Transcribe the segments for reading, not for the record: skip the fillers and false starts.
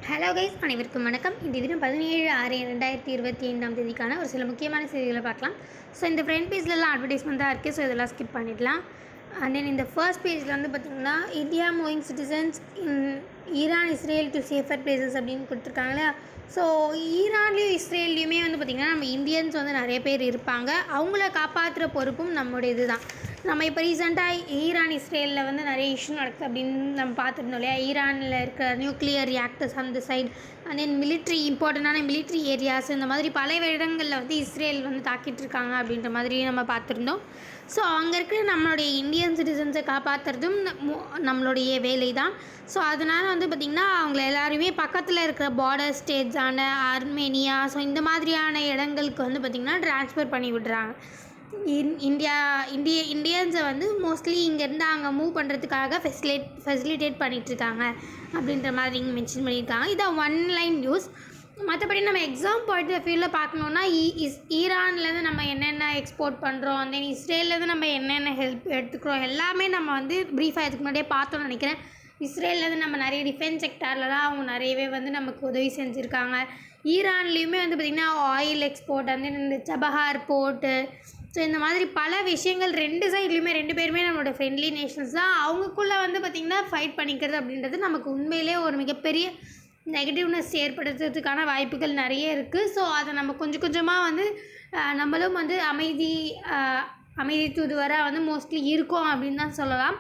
Hello guys, அனைவருக்கும் வணக்கம். இந்த தினம் 17/6/2025 ஒரு சில முக்கியமான செய்திகளை பார்க்கலாம். ஸோ இந்த ஃப்ரண்ட் பேஜ்லலாம் அட்வர்டைஸ்மெண்ட் தான் இருக்குது. ஸோ இதெல்லாம் ஸ்கிப் பண்ணிடலாம். அண்ட் தென் இந்த ஃபர்ஸ்ட் பேஜில் வந்து பார்த்திங்கன்னா, India moving citizens in Iran Israel to safer places அப்படின்னு கொடுத்துருக்காங்க இல்லையா. ஸோ ஈரான்லேயும் இஸ்ரேல்லையுமே வந்து பார்த்திங்கன்னா நம்ம இந்தியன்ஸ் வந்து நிறைய பேர் இருப்பாங்க. அவங்கள காப்பாற்றுற பொறுப்பும் நம்மளுடைய இது தான். நம்ம இப்போ ரீசெண்டாக ஈரான் இஸ்ரேலில் வந்து நிறைய இஷ்யூ நடக்குது அப்படின்னு நம்ம பார்த்துருந்தோம் இல்லையா. ஈரானில் இருக்கிற நியூக்ளியர் ரியாக்டர்ஸ் அந்த சைடு அண்ட் தென் இம்பார்ட்டண்டான மிலிட்ரி ஏரியாஸ் இந்த மாதிரி பல இடங்களில் வந்து இஸ்ரேல் வந்து தாக்கிட்டு இருக்காங்க அப்படின்ற மாதிரி நம்ம பார்த்துருந்தோம். ஸோ அங்கே இருக்கிற நம்மளுடைய இந்தியன் சிட்டிசன்ஸை காப்பாற்றுறதும் நம்மளுடைய வேலை தான். ஸோ அதனால் வந்து பார்த்திங்கன்னா அவங்கள எல்லாருமே பக்கத்தில் இருக்கிற பார்டர் ஸ்டேட்ஸான ஆர்மேனியா ஸோ இந்த மாதிரியான இடங்களுக்கு வந்து பார்த்திங்கன்னா ட்ரான்ஸ்ஃபர் பண்ணி விடுறாங்க. இந்தியன்ஸை வந்து மோஸ்ட்லி இங்கேருந்து அங்கே மூவ் பண்ணுறதுக்காக ஃபெசிலிட்டேட் பண்ணிகிட்ருக்காங்க அப்படின்ற மாதிரி இங்கே மென்ஷன் பண்ணியிருக்காங்க. இதான் ஒன் லைன் நியூஸ். மற்றபடி நம்ம எக்ஸாம் பாயிண்ட் ஆஃப் வியூவில் பார்க்கணுன்னா ஈரான்லேருந்து நம்ம என்னென்ன எக்ஸ்போர்ட் பண்ணுறோம், தென் இஸ்ரேல்லேருந்து நம்ம என்னென்ன ஹெல்ப் எடுத்துக்கிறோம் எல்லாமே நம்ம வந்து ப்ரீஃபாக இதுக்கு முன்னாடியே பார்த்தோன்னு நினைக்கிறேன். இஸ்ரேல்லேருந்து நம்ம நிறைய டிஃபென்ஸ் செக்டார்லலாம் அவங்க நிறையவே வந்து நமக்கு உதவி செஞ்சுருக்காங்க. ஈரான்லேயுமே வந்து பார்த்திங்கன்னா ஆயில் எக்ஸ்போர்ட் வந்து இந்த சபஹார் போர்ட்டு ஸோ இந்த மாதிரி பல விஷயங்கள் ரெண்டு சைட்லேயுமே ரெண்டு பேருமே நம்மளோட ஃப்ரெண்ட்லி நேஷன்ஸ் தான். அவங்களுக்குள்ளே வந்து பார்த்திங்கன்னா ஃபைட் பண்ணிக்கிறது அப்படின்றது நமக்கு உண்மையிலே ஒரு மிகப்பெரிய நெகட்டிவ்னஸ் ஏற்படுத்துறதுக்கான வாய்ப்புகள் நிறைய இருக்குது. ஸோ அதை நம்ம கொஞ்சம் கொஞ்சமாக வந்து நம்மளும் வந்து அமைதி தூதுவராக வந்து மோஸ்ட்லி இருக்கோம் அப்படின்னு தான் சொல்லலாம்.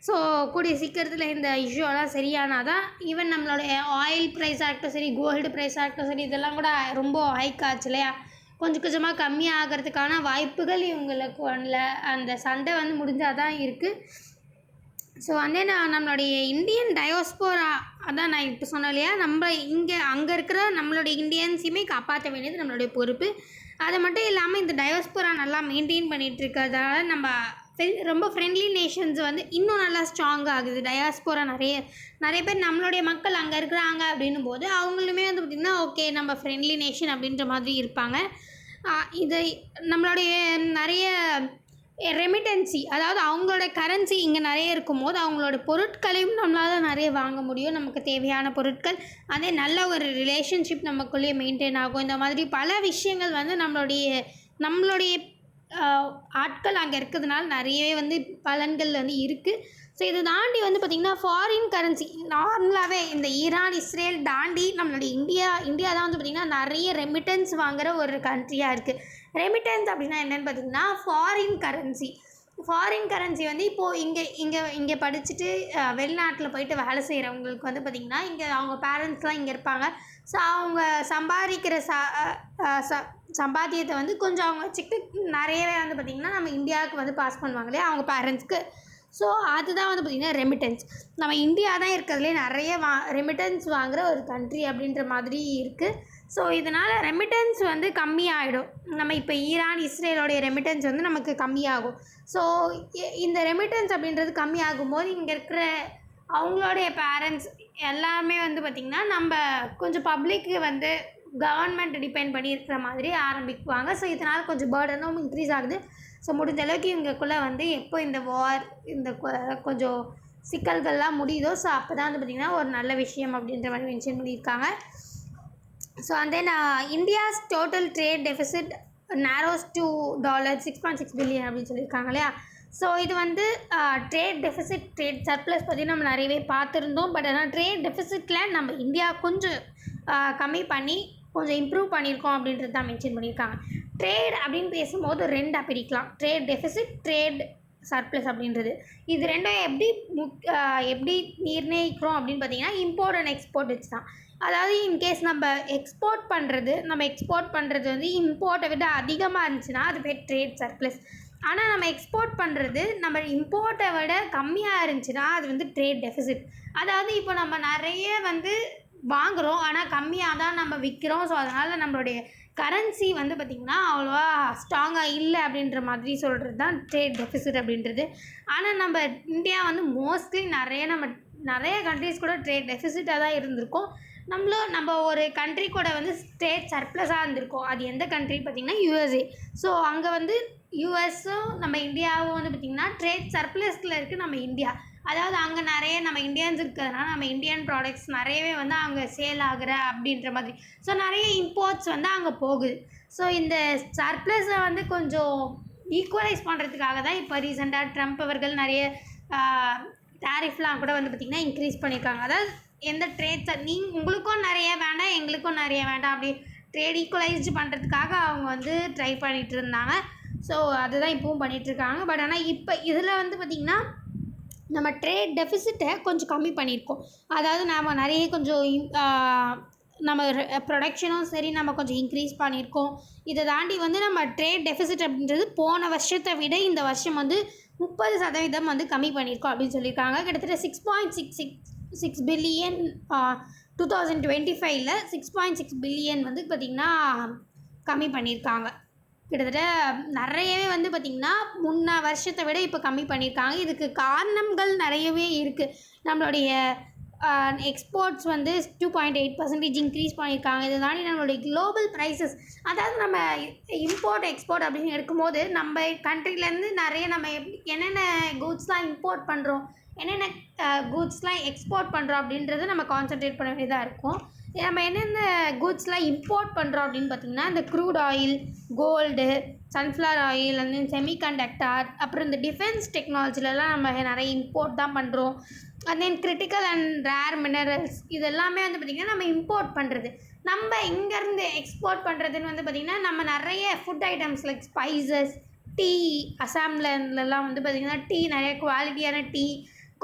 ஸோ கூடிய சீக்கிரத்தில் இந்த இஷ்யூலாம் சரியானால் தான் ஈவன் நம்மளோட ஆயில் ப்ரைஸாக இருக்கட்டும் சரி, கோல்டு ப்ரைஸாக இருக்கட்டும் சரி, இதெல்லாம் கூட ரொம்ப ஹைக் ஆச்சு இல்லையா. கொஞ்சம் கொஞ்சமாக கம்மியாகிறதுக்கான வாய்ப்புகள் இவங்களுக்கு அந்த சண்டை வந்து முடிஞ்சால் தான் இருக்குது. ஸோ வந்து நம்மளுடைய இந்தியன் டயோஸ்போரா அதான் நான் இப்போ சொன்னேன் இல்லையா, நம்ம அங்கே இருக்கிற நம்மளுடைய இந்தியன்ஸையுமே காப்பாற்ற வேண்டியது நம்மளுடைய பொறுப்பு. அது மட்டும் இல்லாமல் இந்த டயோஸ்போரா நல்லா மெயின்டைன் பண்ணிகிட்டு இருக்கிறதால நம்ம ரொம்ப ஃப்ரெண்ட்லி நேஷன்ஸ் வந்து இன்னும் நல்லா ஸ்ட்ராங் ஆகுது. டயாஸ்போரா நிறைய பேர் நம்மளுடைய மக்கள் அங்கே இருக்கிறாங்க அப்படின்னும் போது அவங்களுமே வந்து பார்த்திங்கன்னா ஓகே நம்ம ஃப்ரெண்ட்லி நேஷன் அப்படின்ற மாதிரி இருப்பாங்க. இதை நம்மளுடைய நிறைய ரெமிட்டன்சி அதாவது அவங்களோட கரன்சி இங்கே நிறைய இருக்கும் போது அவங்களோட பொருட்களையும் நம்மளால் நிறைய வாங்க முடியும். நமக்கு தேவையான பொருட்கள் அதே நல்ல ஒரு ரிலேஷன்ஷிப் நமக்குள்ளேயே மெயின்டைன் ஆகும். இந்த மாதிரி பல விஷயங்கள் வந்து நம்மளுடைய ஆட்கள் அங்கே இருக்கிறதுனால நிறையவே வந்து பலன்கள் வந்து இருக்குது. ஸோ இதை தாண்டி வந்து பார்த்திங்கன்னா ஃபாரின் கரன்சி நார்மலாகவே இந்த ஈரான் இஸ்ரேல் தாண்டி நம்மளுடைய இந்தியா தான் வந்து பார்த்திங்கன்னா நிறைய ரெமிட்டன்ஸ் வாங்குகிற ஒரு கண்ட்ரியாக இருக்குது. ரெமிட்டன்ஸ் அப்படின்னா என்னென்னு பார்த்திங்கன்னா ஃபாரின் கரன்சி வந்து இப்போது இங்கே படிச்சுட்டு வெளிநாட்டில் போயிட்டு வேலை செய்கிறவங்களுக்கு வந்து பார்த்திங்கன்னா இங்கே அவங்க பேரண்ட்ஸ்லாம் இங்கே இருப்பாங்க. ஸோ அவங்க சம்பாதிக்கிற சம்பாத்தியத்தை வந்து கொஞ்சம் அவங்க வச்சுக்கிட்டு நிறையவே வந்து பார்த்திங்கன்னா நம்ம இந்தியாவுக்கு வந்து பாஸ் பண்ணுவாங்க இல்லையா அவங்க பேரண்ட்ஸ்க்கு. ஸோ அதுதான் வந்து பார்த்திங்கன்னா ரெமிட்டன்ஸ். நம்ம இந்தியா தான் இருக்கிறதுலே நிறைய ரெமிட்டன்ஸ் வாங்குகிற ஒரு கண்ட்ரி அப்படின்ற மாதிரி இருக்குது. ஸோ இதனால் ரெமிட்டன்ஸ் வந்து கம்மியாகிடும். நம்ம இப்போ ஈரான் இஸ்ரேலோடைய ரெமிட்டன்ஸ் வந்து நமக்கு கம்மியாகும். ஸோ இந்த ரெமிட்டன்ஸ் அப்படின்றது கம்மியாகும் போது இங்கே இருக்கிற அவங்களுடைய பேரண்ட்ஸ் எல்லாமே வந்து பார்த்திங்கன்னா நம்ம கொஞ்சம் பப்ளிக்கு வந்து கவர்மெண்ட் டிபெண்ட் பண்ணி இருக்கிற மாதிரி ஆரம்பிக்குவாங்க. ஸோ இதனால் கொஞ்சம் பேர்டனும் இன்க்ரீஸ் ஆகுது. ஸோ முடிஞ்ச அளவுக்கு இவங்களுக்குள்ளே வந்து எப்போ இந்த வார் இந்த கொஞ்சம் சிக்கல்கள்லாம் முடியுதோ ஸோ அப்போ தான் வந்து பார்த்திங்கன்னா ஒரு நல்ல விஷயம் அப்படின்ற மாதிரி மென்ஷன் பண்ணியிருக்காங்க. So and then India's total trade deficit நேரோஸ் to $6.6 billion அப்படின்னு சொல்லியிருக்காங்க இல்லையா. ஸோ இது வந்து ட்ரேட் டெஃபிசிட் ட்ரேட் சர்ப்ளஸ் பற்றி நம்ம நிறையவே பார்த்துருந்தோம். பட் ஆனால் ட்ரேட் டெஃபிசிட்டில் நம்ம இந்தியா கொஞ்சம் கம்மி பண்ணி கொஞ்சம் இம்ப்ரூவ் பண்ணியிருக்கோம் அப்படின்றது தான் மென்ஷன் பண்ணியிருக்காங்க. ட்ரேட் அப்படின்னு பேசும்போது ரெண்டாக பிரிக்கலாம், ட்ரேட் டெஃபிசிட், ட்ரேட் சர்ப்ளஸ் அப்படின்றது. இது ரெண்டும் எப்படி நிர்ணயிக்கிறோம் அப்படின்னு பார்த்திங்கன்னா இம்போர்ட் அண்ட் எக்ஸ்போர்ட் வச்சு தான். அதாவது இன்கேஸ் நம்ம எக்ஸ்போர்ட் பண்ணுறது வந்து இம்போர்ட்டை விட அதிகமாக இருந்துச்சுன்னா அது பேர் ட்ரேட் சர்ப்ளஸ். ஆனால் நம்ம எக்ஸ்போர்ட் பண்ணுறது நம்ம இம்போர்ட்டை விட கம்மியாக இருந்துச்சுன்னா அது வந்து ட்ரேட் டெஃபிசிட். அதாவது இப்போ நம்ம நிறைய வந்து வாங்குகிறோம் ஆனால் கம்மியாக தான் நம்ம விற்கிறோம். ஸோ அதனால் நம்மளுடைய கரன்சி வந்து பார்த்திங்கன்னா அவ்வளோவா ஸ்ட்ராங்காக இல்லை அப்படின்ற மாதிரி சொல்கிறது தான் ட்ரேட் டெஃபிசிட் அப்படின்றது. ஆனால் நம்ம இந்தியா வந்து மோஸ்ட்லி நிறைய கண்ட்ரிஸ் கூட ட்ரேட் டெஃபிசிட்டாக தான் இருந்திருக்கோம். நம்ம ஒரு கண்ட்ரி கூட வந்து ட்ரேட் சர்ப்ளஸாக இருந்திருக்கோம். அது எந்த கண்ட்ரி பார்த்திங்கன்னா USA. ஸோ அங்கே வந்து யூஎஸும் நம்ம இந்தியாவும் வந்து பார்த்திங்கன்னா ட்ரேட் சர்ப்ளஸில் இருக்குது நம்ம இந்தியா. அதாவது அங்கே நிறைய நம்ம இந்தியன்ஸ் இருக்கிறதுனால நம்ம இந்தியன் ப்ராடக்ட்ஸ் நிறையவே வந்து அங்கே சேல் ஆகுற அப்படின்ற மாதிரி. ஸோ நிறைய இம்போர்ட்ஸ் வந்து அங்கே போகுது. ஸோ இந்த சர்ப்ளஸை வந்து கொஞ்சம் ஈக்குவலைஸ் பண்ணுறதுக்காக தான் இப்போ ரீசெண்டாக ட்ரம்ப் அவர்கள் நிறைய டேரிஃப்லாம் கூட வந்து பார்த்திங்கன்னா இன்க்ரீஸ் பண்ணியிருக்காங்க. அதாவது எந்த ட்ரேட்ஸை உங்களுக்கும் நிறைய வேண்டாம் எங்களுக்கும் நிறைய வேண்டாம் அப்படி ட்ரேட் ஈக்குவலைஸ்டு பண்ணுறதுக்காக அவங்க வந்து ட்ரை பண்ணிகிட்டு இருந்தாங்க. ஸோ அதுதான் இப்போவும் பண்ணிகிட்ருக்காங்க. பட் ஆனால் இப்போ இதில் வந்து பார்த்திங்கன்னா நம்ம ட்ரேட் டெஃபிசிட்டை கொஞ்சம் கம்மி பண்ணியிருக்கோம். அதாவது நம்ம நிறைய கொஞ்சம் நம்ம ப்ரொடக்ஷனும் சரி நம்ம கொஞ்சம் இன்க்ரீஸ் பண்ணியிருக்கோம். இதை தாண்டி வந்து நம்ம ட்ரேட் டெஃபிசிட் அப்படின்றது போன வருஷத்தை விட இந்த வருஷம் வந்து 30% வந்து கம்மி பண்ணியிருக்கோம் அப்படின்னு சொல்லியிருக்காங்க. கிட்டத்தட்ட 6.66 பில்லியன் 2025 6.6 பில்லியன் வந்து பார்த்திங்கன்னா கம்மி பண்ணியிருக்காங்க. கிட்டத்தட்ட நிறையவே வந்து பார்த்திங்கன்னா முன்ன வருஷத்தை விட இப்போ கம்மி பண்ணியிருக்காங்க. இதுக்கு காரணங்கள் நிறையவே இருக்குது. நம்மளுடைய எக்ஸ்போர்ட்ஸ் வந்து 2.8% இன்க்ரீஸ் பண்ணியிருக்காங்க. இதை தாண்டி நம்மளுடைய குளோபல் ப்ரைஸஸ், அதாவது நம்ம இம்போர்ட் எக்ஸ்போர்ட் அப்படின்னு எடுக்கும்போது நம்ம கண்ட்ரிலேருந்து நிறைய நம்ம என்னென்ன கூட்ஸ்லாம் இம்போர்ட் பண்ணுறோம், என்னென்ன கூட்ஸ்லாம் எக்ஸ்போர்ட் பண்ணுறோம் அப்படின்றத நம்ம கான்சன்ட்ரேட் பண்ண வேண்டியதாக இருக்கும். நம்ம என்னென்ன கூட்ஸ்லாம் இம்போர்ட் பண்ணுறோம் அப்படின்னு பார்த்திங்கன்னா இந்த crude oil, gold, sunflower oil, and then semiconductor, அப்புறம் இந்த டிஃபென்ஸ் டெக்னாலஜிலலாம் நம்ம நிறைய இம்போர்ட் தான் பண்ணுறோம். And then critical and rare minerals இதெல்லாமே வந்து பார்த்திங்கன்னா நம்ம இம்போர்ட் பண்ணுறது. நம்ம இங்கேருந்து எக்ஸ்போர்ட் பண்ணுறதுன்னு வந்து பார்த்திங்கன்னா நம்ம நிறைய food items like spices, tea, அசாம்லலாம் வந்து பார்த்திங்கன்னா டீ, நிறைய குவாலிட்டியான டீ,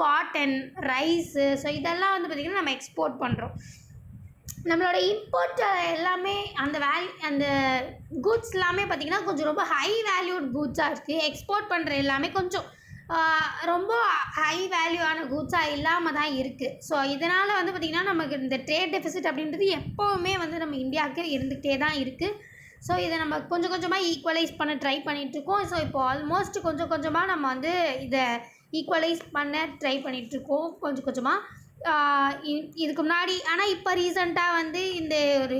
காட்டன், ரைஸு, ஸோ இதெல்லாம் வந்து பார்த்திங்கன்னா நம்ம எக்ஸ்போர்ட் பண்ணுறோம். நம்மளோட இம்போர்ட் எல்லாமே அந்த கூட்ஸ் எல்லாமே பார்த்திங்கன்னா கொஞ்சம் ரொம்ப ஹை வேல்யூட் கூட்ஸாக இருக்குது. எக்ஸ்போர்ட் பண்ணுற எல்லாமே கொஞ்சம் ரொம்ப ஹை வேல்யூவான கூட்ஸாக இல்லாமல் தான் இருக்குது. ஸோ இதனால் வந்து பார்த்திங்கன்னா நமக்கு இந்த ட்ரேட் டெஃபிசிட் அப்படின்றது எப்போவுமே வந்து நம்ம இந்தியாவுக்கு இருந்துகிட்டே தான் இருக்குது. ஸோ இதை நம்ம கொஞ்சம் கொஞ்சமாக ஈக்குவலைஸ் பண்ண ட்ரை பண்ணிகிட்ருக்கோம். ஸோ இப்போ ஆல்மோஸ்ட் கொஞ்சம் கொஞ்சமாக நம்ம வந்து இதை ஈக்குவலைஸ் பண்ண ட்ரை பண்ணிகிட்ருக்கோம் கொஞ்சம் கொஞ்சமாக. இதுக்கு முன்னாடி ஆனால் இப்போ ரீசெண்டாக வந்து இந்த ஒரு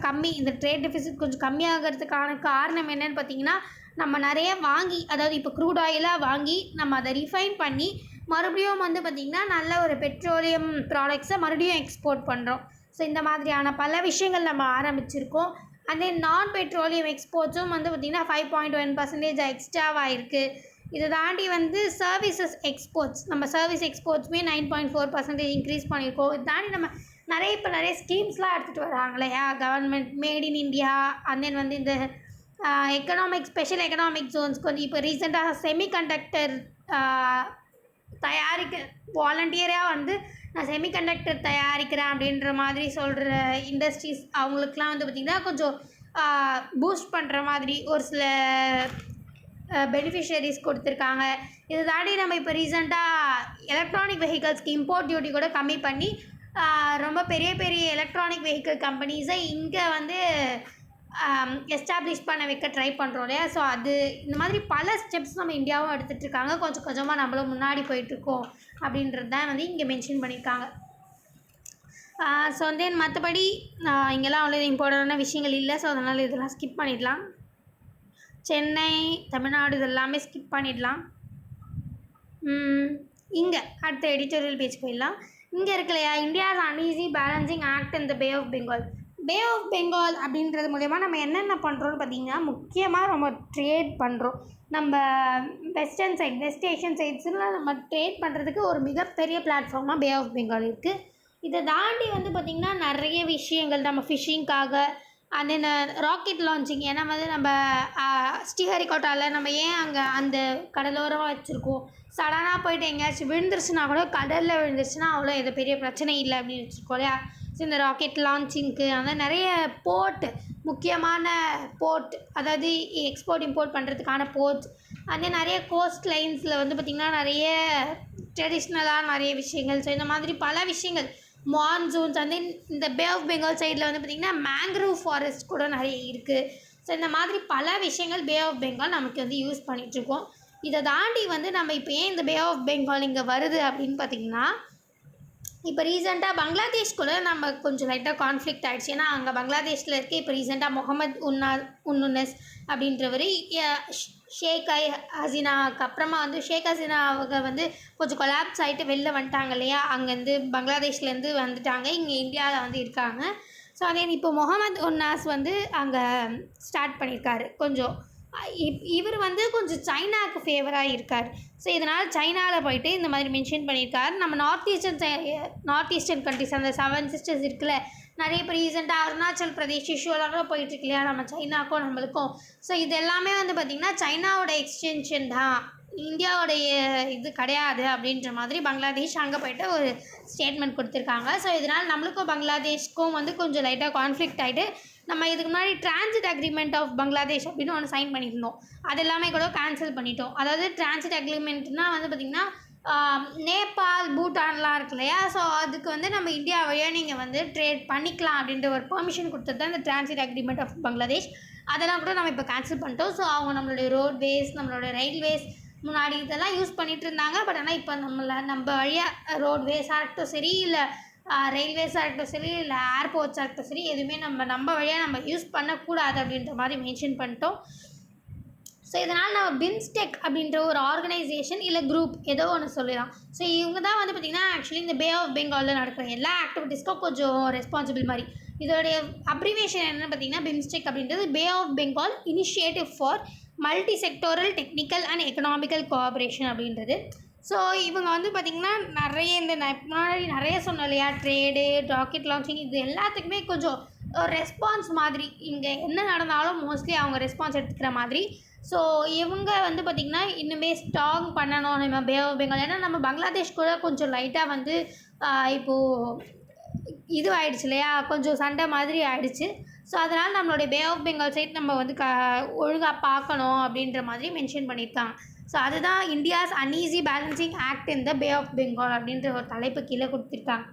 கம்மி இந்த ட்ரேட் டெஃபிசிட் கொஞ்சம் கம்மியாகிறதுக்கான காரணம் என்னென்னு பார்த்திங்கன்னா நம்ம நிறைய வாங்கி, அதாவது இப்போ க்ரூட் ஆயிலாக வாங்கி நம்ம அதை ரிஃபைன் பண்ணி மறுபடியும் வந்து பார்த்திங்கன்னா நல்ல ஒரு பெட்ரோலியம் ப்ராடக்ட்ஸை மறுபடியும் எக்ஸ்போர்ட் பண்ணுறோம். ஸோ இந்த மாதிரியான பல விஷயங்கள் நம்ம ஆரம்பிச்சிருக்கோம். அண்ட் தென் நான் பெட்ரோலியம் எக்ஸ்போர்ட்ஸும் வந்து பார்த்திங்கன்னா 5.1% எக்ஸ்ட்ராவாக இருக்குது. இதை தாண்டி வந்து சர்வீசஸ் எக்ஸ்போர்ட்ஸ், நம்ம சர்வீஸ் எக்ஸ்போர்ட்ஸுமே 9.4% இன்க்ரீஸ் பண்ணியிருக்கோம். இதை தாண்டி நம்ம நிறைய ஸ்கீம்ஸ்லாம் எடுத்துகிட்டு வராங்க இல்லையா, government made in India. And then வந்து இந்த ஸ்பெஷல் எக்கனாமிக் ஜோன்ஸ்க்கு வந்து இப்போ ரீசெண்டாக செமிகண்டக்டர் வாலண்டியராக வந்து நான் செமிகண்டக்டர் தயாரிக்கிறேன் அப்படின்ற மாதிரி சொல்கிற இண்டஸ்ட்ரீஸ் அவங்களுக்குலாம் வந்து பார்த்திங்கன்னா கொஞ்சம் பூஸ்ட் பண்ணுற மாதிரி ஒரு சில பெனிஃபிஷரிஸ் கொடுத்துருக்காங்க. இதை தாண்டி நம்ம இப்போ ரீசெண்டாக எலக்ட்ரானிக் வெஹிக்கல்ஸ்க்கு இம்போர்ட் டியூட்டி கூட கம்மி பண்ணி ரொம்ப பெரிய பெரிய எலக்ட்ரானிக் வெஹிக்கிள் கம்பெனிஸை இங்கே வந்து எஸ்டாப்ளிஷ் பண்ண வைக்க ட்ரை பண்ணுறோம் இல்லையா. ஸோ அது இந்த மாதிரி பல ஸ்டெப்ஸ் நம்ம இந்தியாவும் எடுத்துகிட்ருக்காங்க. கொஞ்சம் கொஞ்சமாக நம்மளும் முன்னாடி போயிட்டுருக்கோம் அப்படின்றது தான் வந்து இங்கே மென்ஷன் பண்ணியிருக்காங்க. ஸோ வந்து மற்றபடி இங்கெல்லாம் அவ்வளோ இம்பார்ட்டண்டான விஷயங்கள் இல்லை. ஸோ அதனால் இதெல்லாம் ஸ்கிப் பண்ணிடலாம். சென்னை, தமிழ்நாடு இதெல்லாமே ஸ்கிப் பண்ணிடலாம். இங்கே அடுத்த எடிட்டோரியல் பேஜ் போயிடலாம். இங்கே இருக்கு இல்லையா, India's uneasy balancing act in the bay of Bengal. Bay of Bengal அப்படின்றது மூலயமா நம்ம என்னென்ன பண்ணுறோன்னு பார்த்திங்கன்னா முக்கியமாக நம்ம ட்ரேட் பண்ணுறோம். நம்ம வெஸ்ட் ஏஷியன் சைட்ஸில் நம்ம ட்ரேட் பண்ணுறதுக்கு ஒரு மிகப்பெரிய பிளாட்ஃபார்மாக பே ஆஃப் பெங்கால் இருக்குது. இதை தாண்டி வந்து பார்த்திங்கன்னா நிறைய விஷயங்கள் நம்ம ஃபிஷ்ஷிங்காக அண்ட் தென் ராக்கெட் லான்ச்சிங். ஏன்னா வந்து நம்ம ஸ்ரீஹரிகோட்டாவில் நம்ம ஏன் அங்கே அந்த கடலோரமாக வச்சுருக்கோம், சடனாக போயிட்டு எங்கேயாச்சும் விழுந்துருச்சுன்னா கூட கடலில் விழுந்துருச்சுன்னா அவ்வளோ எது பெரிய பிரச்சனை இல்லை அப்படின்னு வச்சுருக்கோம் இல்லையா. ஸோ இந்த ராக்கெட் லான்ச்சிங்க்கு அந்த நிறைய முக்கியமான போர்ட், அதாவது எக்ஸ்போர்ட் இம்போர்ட் பண்ணுறதுக்கான போர்ட்ஸ், அதே நிறைய கோஸ்ட் லைன்ஸில் வந்து பார்த்திங்கன்னா நிறைய ட்ரெடிஷ்னலாக நிறைய விஷயங்கள். ஸோ இந்த மாதிரி பல விஷயங்கள், மான்சூன்ஸ் வந்து இந்த பே ஆஃப் பெங்கால் சைடில் வந்து பார்த்திங்கன்னா மேங்க்ரூவ் ஃபாரஸ்ட் கூட நிறைய இருக்குது. ஸோ இந்த மாதிரி பல விஷயங்கள் பே ஆஃப் பெங்கால் நமக்கு வந்து யூஸ் பண்ணிகிட்ருக்கோம். இதை தாண்டி வந்து நம்ம இப்போ ஏன் இந்த பே ஆஃப் பெங்கால் இங்கே வருது அப்படின்னு பார்த்திங்கன்னா, இப்போ ரீசெண்டாக பங்களாதேஷ் கூட நம்ம கொஞ்சம் லைட்டாக கான்ஃப்ளிக்ட் ஆகிடுச்சு. ஏன்னா அங்கே பங்களாதேஷில் இருக்க இப்போ ரீசெண்டாக முகமது உன்னஸ் அப்படின்றவர் ஷேக் ஹசீனாவுக்கு அப்புறமா வந்து ஷேக் ஹசீனா அவங்க வந்து கொஞ்சம் கொலாப்ஸ் ஆகிட்டு வெளில வந்துட்டாங்க இல்லையா, அங்கேருந்து பங்களாதேஷ்லேருந்து வந்துட்டாங்க, இங்கே இந்தியாவில் வந்து இருக்காங்க. ஸோ அதே இப்போ முகமது உன்னாஸ் வந்து அங்கே ஸ்டார்ட் பண்ணியிருக்காரு கொஞ்சம். இவர் வந்து கொஞ்சம் சைனாவுக்கு ஃபேவராக இருக்கார். ஸோ இதனால் சைனாவில் போயிட்டு இந்த மாதிரி மென்ஷன் பண்ணியிருக்காரு. நம்ம நார்த் ஈஸ்டர்ன் கண்ட்ரிஸ் அந்த 7 சிஸ்டர்ஸ் இருக்குல்ல, நிறைய இப்போ ரீசெண்டாக அருணாச்சல் பிரதேஷ் இஷ்யூலாம் போயிட்டுருக்கு இல்லையா, நம்ம சைனாக்கும் நம்மளுக்கும். ஸோ இது எல்லாமே வந்து பார்த்திங்கன்னா சைனாவோட எக்ஸ்டென்ஷன் தான், இந்தியாவோடைய இது கிடையாது அப்படின்ற மாதிரி பங்களாதேஷ் அங்கே போய்ட்டு ஒரு ஸ்டேட்மெண்ட் கொடுத்துருக்காங்க. ஸோ இதனால் நம்மளுக்கும் பங்களாதேஷ்க்கும் வந்து கொஞ்சம் லைட்டாக கான்ஃப்ளிக்ட் ஆகிட்டு, நம்ம இதுக்கு முன்னாடி டிரான்சிட் அக்ரிமெண்ட் ஆஃப் பங்களாதேஷ் அப்படின்னு ஒன்று சைன் பண்ணியிருந்தோம், அது எல்லாமே கூட கேன்சல் பண்ணிட்டோம். அதாவது டிரான்சிட் அக்ரிமெண்ட்னால் வந்து பார்த்திங்கன்னா நேபாள் பூட்டான்லாம் இருக்கு இல்லையா, ஸோ அதுக்கு வந்து நம்ம இந்தியா வழியாக நீங்கள் வந்து ட்ரேட் பண்ணிக்கலாம் அப்படின்ற ஒரு பெர்மிஷன் கொடுத்தது தான் இந்த டிரான்சிட் அக்ரிமெண்ட் ஆஃப் பங்களாதேஷ். அதெல்லாம் கூட நம்ம இப்போ கேன்சல் பண்ணிட்டோம். ஸோ அவங்க நம்மளுடைய ரோட்வேஸ், நம்மளோட ரயில்வேஸ் முன்னாடி இதெல்லாம் யூஸ் பண்ணிகிட்டு இருந்தாங்க. பட் ஆனால் இப்போ நம்ம வழியாக ரோட்வேஸாக இருக்கட்டும் சரி, இல்லை ரயில்வேஸாக இருக்கட்டும் சரி, இல்லை ஏர்போர்ட்ஸாக இருக்கட்டும் சரி, எதுவுமே நம்ம வழியாக நம்ம யூஸ் பண்ணக்கூடாது அப்படின்ற மாதிரி மென்ஷன் பண்ணிட்டோம். ஸோ இதனால் நம்ம பிம்ஸ்டெக் அப்படின்ற ஒரு ஆர்கனைசேஷன் இல்லை குரூப் ஏதோ ஒன்று சொல்லலாம். ஸோ இவங்க தான் வந்து பார்த்திங்கன்னா ஆக்சுவலி இந்த பே ஆஃப் பெங்காலில் நடக்கிற எல்லா ஆக்டிவிட்டீஸ்க்கும் கொஞ்சம் ரெஸ்பான்சிபிள் மாதிரி. இதோடைய அப்ரிவேஷன் என்னென்னு பார்த்திங்கன்னா பிம்ஸ்டெக் அப்படின்றது bay of Bengal initiative for multi sectoral technical and economical cooperation அப்படின்றது. ஸோ இவங்க வந்து பார்த்திங்கன்னா நிறைய இந்த முன்னாடி நிறைய சொன்னோம் இல்லையா, ட்ரேடு, ராக்கெட் லான்ச்சிங், இது எல்லாத்துக்குமே கொஞ்சம் ரெஸ்பான்ஸ் மாதிரி. இங்கே என்ன நடந்தாலும் மோஸ்ட்லி அவங்க ரெஸ்பான்ஸ் எடுத்துக்கிற மாதிரி. ஸோ இவங்க வந்து பார்த்திங்கன்னா இன்னுமே ஸ்ட்ராங் பண்ணணும் நம்ம பே ஆஃப் பெங்கால். ஏன்னா நம்ம பங்களாதேஷ் கூட கொஞ்சம் லைட்டாக வந்து இப்போது இது ஆகிடுச்சு இல்லையா, கொஞ்சம் சண்டை மாதிரி ஆகிடுச்சு. ஸோ அதனால் நம்மளுடைய பே ஆஃப் பெங்கால் சைட் நம்ம வந்து ஒழுங்காக பார்க்கணும் அப்படின்ற மாதிரி மென்ஷன் பண்ணியிருக்காங்க. ஸோ அதுதான் India's uneasy balancing act in the bay of Bengal அப்படின்ற ஒரு தலைப்பு கீழே கொடுத்துருக்காங்க.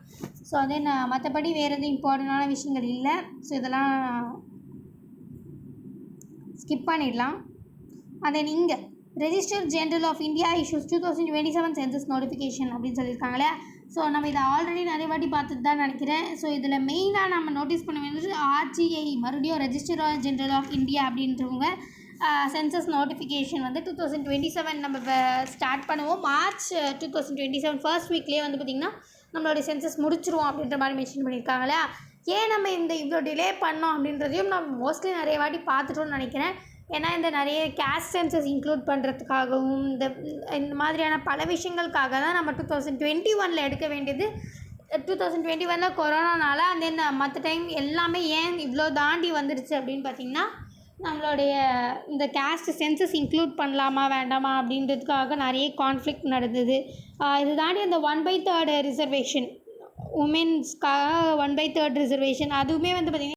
ஸோ அதே மற்றபடி வேறு எதுவும் இம்பார்ட்டண்டான விஷயங்கள் இல்லை. ஸோ இதெல்லாம் ஸ்கிப் பண்ணிடலாம். அதை நீங்கள் register general of India issues 2027 census notification அப்படின்னு சொல்லியிருக்காங்களே. ஸோ நம்ம இதை ஆல்ரெடி நிறைய வாட்டி பார்த்துட்டு தான் நினைக்கிறேன். ஸோ இதில் மெயினாக நம்ம நோட்டீஸ் பண்ண வேண்டியது RGI, மறுபடியும் ரெஜிஸ்டர் ஜெனரல் ஆஃப் இந்தியா அப்படின்றவங்க சென்சஸ் நோட்டிஃபிகேஷன் வந்து 2027 நம்ம ஸ்டார்ட் பண்ணுவோம். மார்ச் 2027 ஃபர்ஸ்ட் வீக்லேயே வந்து பார்த்திங்கன்னா நம்மளுடைய சென்சஸ் முடிச்சிருவோம் அப்படின்ற மாதிரி மென்ஷன் பண்ணியிருக்காங்களே. ஏன் நம்ம இவ்வளோ டிலே பண்ணோம் அப்படின்றதையும் நம்ம மோஸ்ட்லி நிறைய வாட்டி பார்த்துட்டோம்னு நினைக்கிறேன். ஏன்னா இந்த நிறைய கேஸ்ட் சென்சஸ் இன்க்ளூட் பண்ணுறதுக்காகவும் இந்த மாதிரியான பல விஷயங்களுக்காக தான் நம்ம 2021 எடுக்க வேண்டியது. 2021 கொரோனானால அந்த மற்ற டைம் எல்லாமே ஏன் இவ்வளோ தாண்டி வந்துடுச்சு அப்படின்னு பார்த்திங்கன்னா, நம்மளுடைய இந்த கேஸ்ட் சென்சஸ் இன்க்ளூட் பண்ணலாமா வேண்டாமா அப்படின்றதுக்காக நிறைய கான்ஃப்ளிக்ட் நடந்தது. இது தாண்டி அந்த 1/3 ரிசர்வேஷன் உமென்ஸ்க்காக 1/3 ரிசர்வேஷன் அதுவுமே வந்து பார்த்திங்கன்னா